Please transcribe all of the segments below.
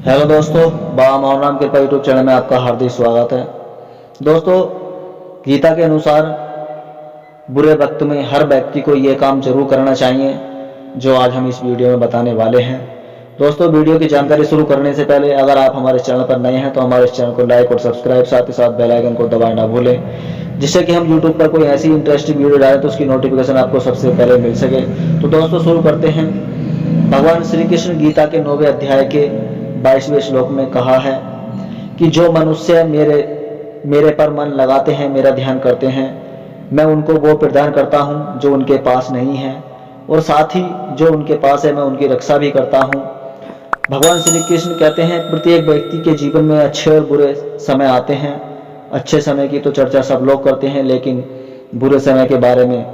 Hello दोस्तों, बाबा मोहन कृपा YouTube channel में आपका हार्दिक स्वागत है। दोस्तों, गीता के अनुसार बुरे वक्त में हर व्यक्ति को ये काम जरूर करना चाहिए जो आज हम इस वीडियो में बताने वाले हैं। दोस्तों, वीडियो की जानकारी शुरू करने से पहले अगर आप हमारे चैनल पर नए हैं तो हमारे इस चैनल को लाइक और सब्सक्राइब, साथ ही साथ बेल आइकन को दबाना ना भूलें, जिससे कि हम यूट्यूब पर कोई ऐसी इंटरेस्टिंग वीडियो डालें तो उसकी नोटिफिकेशन आपको सबसे पहले मिल सके। तो दोस्तों, शुरू करते हैं। भगवान श्री कृष्ण गीता के 9वें अध्याय के 22वें श्लोक में कहा है कि जो मनुष्य मेरे पर मन लगाते हैं, मेरा ध्यान करते हैं, मैं उनको वो प्रदान करता हूँ जो उनके पास नहीं है, और साथ ही जो उनके पास है मैं उनकी रक्षा भी करता हूँ। भगवान श्री कृष्ण कहते हैं प्रत्येक व्यक्ति के जीवन में अच्छे और बुरे समय आते हैं। अच्छे समय की तो चर्चा सब लोग करते हैं, लेकिन बुरे समय के बारे में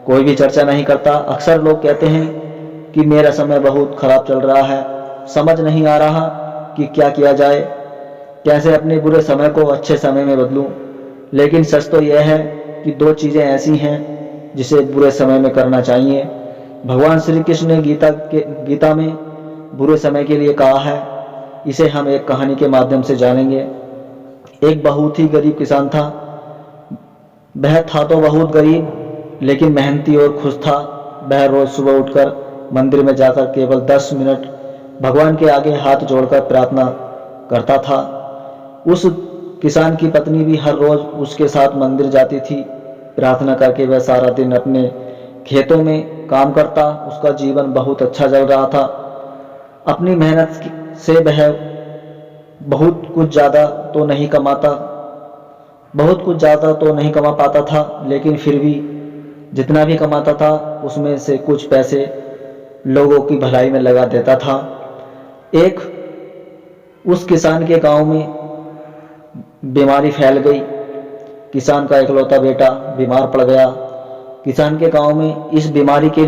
कोई भी चर्चा नहीं करता। अक्सर लोग कहते हैं कि मेरा समय बहुत खराब चल रहा है, समझ नहीं आ रहा कि क्या किया जाए, कैसे अपने बुरे समय को अच्छे समय में बदलूं। लेकिन सच तो यह है कि दो चीज़ें ऐसी हैं जिसे बुरे समय में करना चाहिए। भगवान श्री कृष्ण ने गीता में बुरे समय के लिए कहा है। इसे हम एक कहानी के माध्यम से जानेंगे। एक बहुत ही गरीब किसान था। वह था तो बहुत गरीब, लेकिन मेहनती और खुश था। वह रोज सुबह उठकर मंदिर में जाकर केवल 10 मिनट भगवान के आगे हाथ जोड़कर प्रार्थना करता था। उस किसान की पत्नी भी हर रोज उसके साथ मंदिर जाती थी। प्रार्थना करके वह सारा दिन अपने खेतों में काम करता। उसका जीवन बहुत अच्छा चल रहा था। अपनी मेहनत से वह बहुत कुछ ज़्यादा तो नहीं कमा पाता था, लेकिन फिर भी जितना भी कमाता था उसमें से कुछ पैसे लोगों की भलाई में लगा देता था। एक उस किसान के गांव में बीमारी फैल गई। किसान का इकलौता बेटा बीमार पड़ गया। किसान के गांव में इस बीमारी के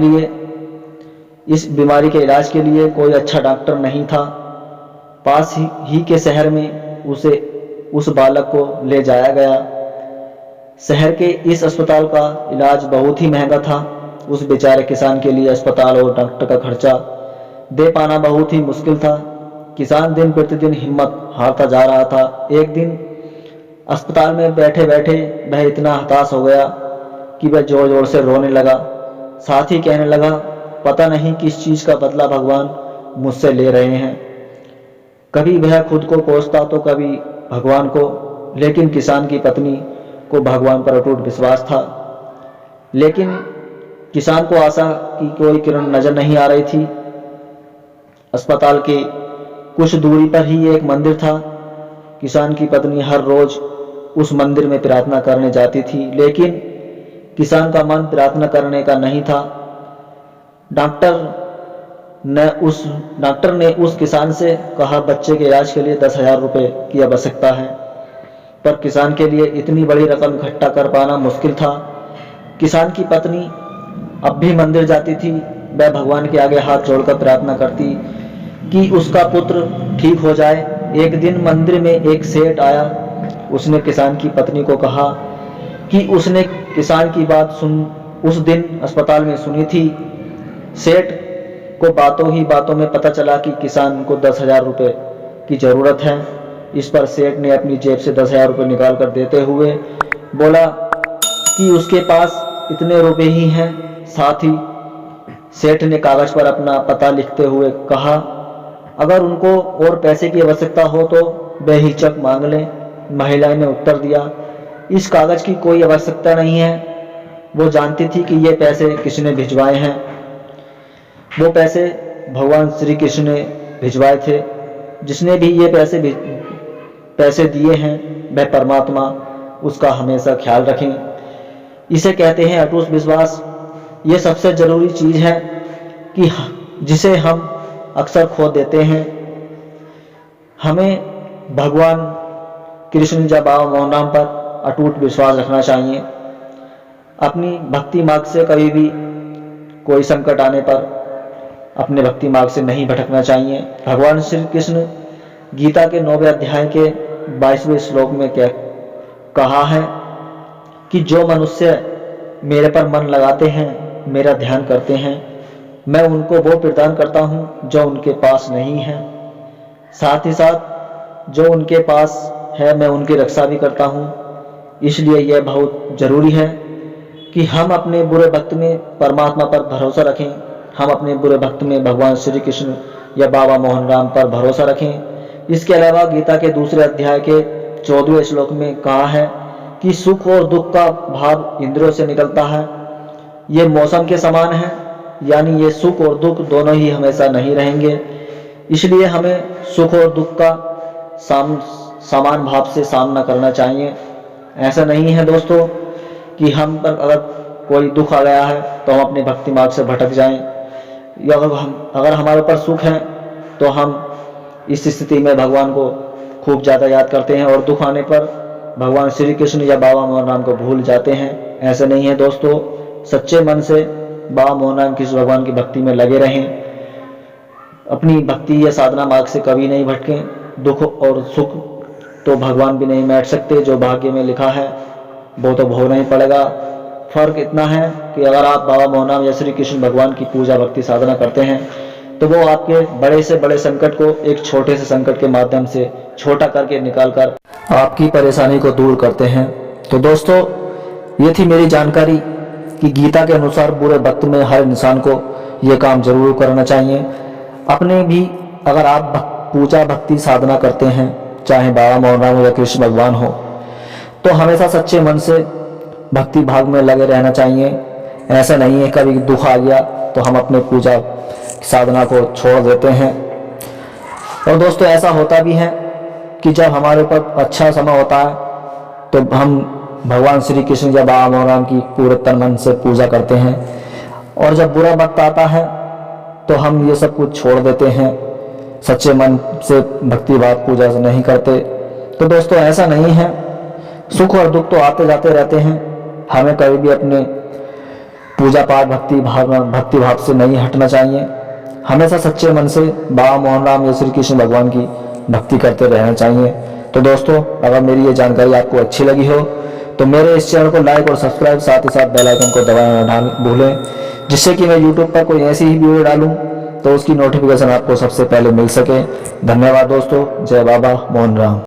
इलाज के लिए कोई अच्छा डॉक्टर नहीं था। पास ही के शहर में उस बालक को ले जाया गया। शहर के इस अस्पताल का इलाज बहुत ही महंगा था। उस बेचारे किसान के लिए अस्पताल और डॉक्टर का खर्चा दे पाना बहुत ही मुश्किल था। किसान दिन प्रतिदिन हिम्मत हारता जा रहा था। एक दिन अस्पताल में बैठे बैठे वह इतना हताश हो गया कि वह जोर जोर से रोने लगा। साथ ही कहने लगा, पता नहीं किस चीज का बदला भगवान मुझसे ले रहे हैं। कभी वह खुद को कोसता तो कभी भगवान को, लेकिन किसान की पत्नी को भगवान पर अटूट विश्वास था। लेकिन किसान को आशा की कोई किरण नजर नहीं आ रही थी। अस्पताल के कुछ दूरी पर ही एक मंदिर था। किसान की पत्नी हर रोज उस मंदिर में प्रार्थना करने जाती थी, लेकिन किसान का मन प्रार्थना करने का नहीं था। डॉक्टर ने उस किसान से कहा, बच्चे के इलाज के लिए 10,000 रुपये की आवश्यकता है, पर किसान के लिए इतनी बड़ी रकम इकट्ठा कर पाना मुश्किल था। किसान की पत्नी अब भी मंदिर जाती थी। वह भगवान के आगे हाथ जोड़कर प्रार्थना करती कि उसका पुत्र ठीक हो जाए। एक दिन मंदिर में एक सेठ आया। उसने किसान की पत्नी को कहा कि उसने किसान की बात उस दिन अस्पताल में सुनी थी। सेठ को बातों ही बातों में पता चला कि किसान को 10,000 रुपये की जरूरत है। इस पर सेठ ने अपनी जेब से 10,000 रुपये निकाल कर देते हुए बोला कि उसके पास इतने रुपए ही हैं। साथ ही सेठ ने कागज पर अपना पता लिखते हुए कहा, अगर उनको और पैसे की आवश्यकता हो तो बेहिचक मांग लें। महिला ने उत्तर दिया, इस कागज की कोई आवश्यकता नहीं है। वो जानती थी कि ये पैसे किसने भिजवाए हैं। वो पैसे भगवान श्री कृष्ण ने भिजवाए थे। जिसने भी ये पैसे दिए हैं वह परमात्मा उसका हमेशा ख्याल रखें। इसे कहते हैं अटूट विश्वास। ये सबसे जरूरी चीज है कि जिसे हम अक्सर खो देते हैं। हमें भगवान कृष्ण या बाबा मोहन पर अटूट विश्वास रखना चाहिए। अपनी भक्ति मार्ग से कभी भी कोई संकट आने पर अपने भक्ति मार्ग से नहीं भटकना चाहिए। भगवान श्री कृष्ण गीता के 9वें अध्याय के 22वें श्लोक में क्या कहा है कि जो मनुष्य मेरे पर मन लगाते हैं, मेरा ध्यान करते हैं, मैं उनको वो प्रदान करता हूँ जो उनके पास नहीं है। साथ ही साथ जो उनके पास है मैं उनकी रक्षा भी करता हूँ। इसलिए यह बहुत ज़रूरी है कि हम अपने बुरे वक्त में परमात्मा पर भरोसा रखें, हम अपने बुरे वक्त में भगवान श्री कृष्ण या बाबा मोहन राम पर भरोसा रखें। इसके अलावा गीता के दूसरे अध्याय के 14वें श्लोक में कहा है कि सुख और दुख का भाव इंद्रियों से निकलता है, ये मौसम के समान है, यानी ये सुख और दुख दोनों ही हमेशा नहीं रहेंगे। इसलिए हमें सुख और दुख का समान भाव से सामना करना चाहिए। ऐसा नहीं है दोस्तों कि हम पर अगर कोई दुख आ गया है तो हम अपने भक्ति मार्ग से भटक जाएं, या अगर हमारे ऊपर सुख है तो हम इस स्थिति में भगवान को खूब ज़्यादा याद करते हैं और दुख आने पर भगवान श्री कृष्ण या बाबा मोहन राम को भूल जाते हैं। ऐसा नहीं है दोस्तों, सच्चे मन से बाबा मोहन राम कृष्ण भगवान की भक्ति में लगे रहें, अपनी भक्ति या साधना मार्ग से कभी नहीं भटकें। दुख और सुख तो भगवान भी नहीं मिट सकते, जो भाग्य में लिखा है वो तो भोगना ही पड़ेगा। फर्क इतना है कि अगर आप बाबा मोहन राम या श्री कृष्ण भगवान की पूजा भक्ति साधना करते हैं तो वो आपके बड़े से बड़े संकट को एक छोटे से संकट के माध्यम से छोटा करके निकालकर आपकी परेशानी को दूर करते हैं। तो दोस्तों, ये थी मेरी जानकारी कि गीता के अनुसार बुरे वक्त में हर इंसान को ये काम जरूर करना चाहिए। अपने भी अगर आप पूजा भक्ति साधना करते हैं, चाहे बाबा मोहन राम या कृष्ण भगवान हो, तो हमेशा सच्चे मन से भक्ति भाग में लगे रहना चाहिए। ऐसा नहीं है कभी दुख आ गया तो हम अपने पूजा साधना को छोड़ देते हैं। और दोस्तों, ऐसा होता भी है कि जब हमारे ऊपर अच्छा समय होता है तो हम भगवान श्री कृष्ण या बाबा मोहन राम की पूरे तन मन से पूजा करते हैं, और जब बुरा वक्त आता है तो हम ये सब कुछ छोड़ देते हैं, सच्चे मन से भक्ति भाव पूजा से नहीं करते। तो दोस्तों, ऐसा नहीं है, सुख और दुख तो आते जाते रहते हैं, हमें कभी भी अपने पूजा पाठ भक्ति भाव से नहीं हटना चाहिए। हमेशा सच्चे मन से बाबा मोहन राम या श्री कृष्ण भगवान की भक्ति करते रहना चाहिए। तो दोस्तों, अगर मेरी ये जानकारी आपको अच्छी लगी हो तो मेरे इस चैनल को लाइक और सब्सक्राइब, साथ ही साथ बेल आइकन को दबाना ना भूलें, जिससे कि मैं यूट्यूब पर कोई ऐसी ही वीडियो डालूं तो उसकी नोटिफिकेशन आपको सबसे पहले मिल सके। धन्यवाद दोस्तों। जय बाबा मोहन राम।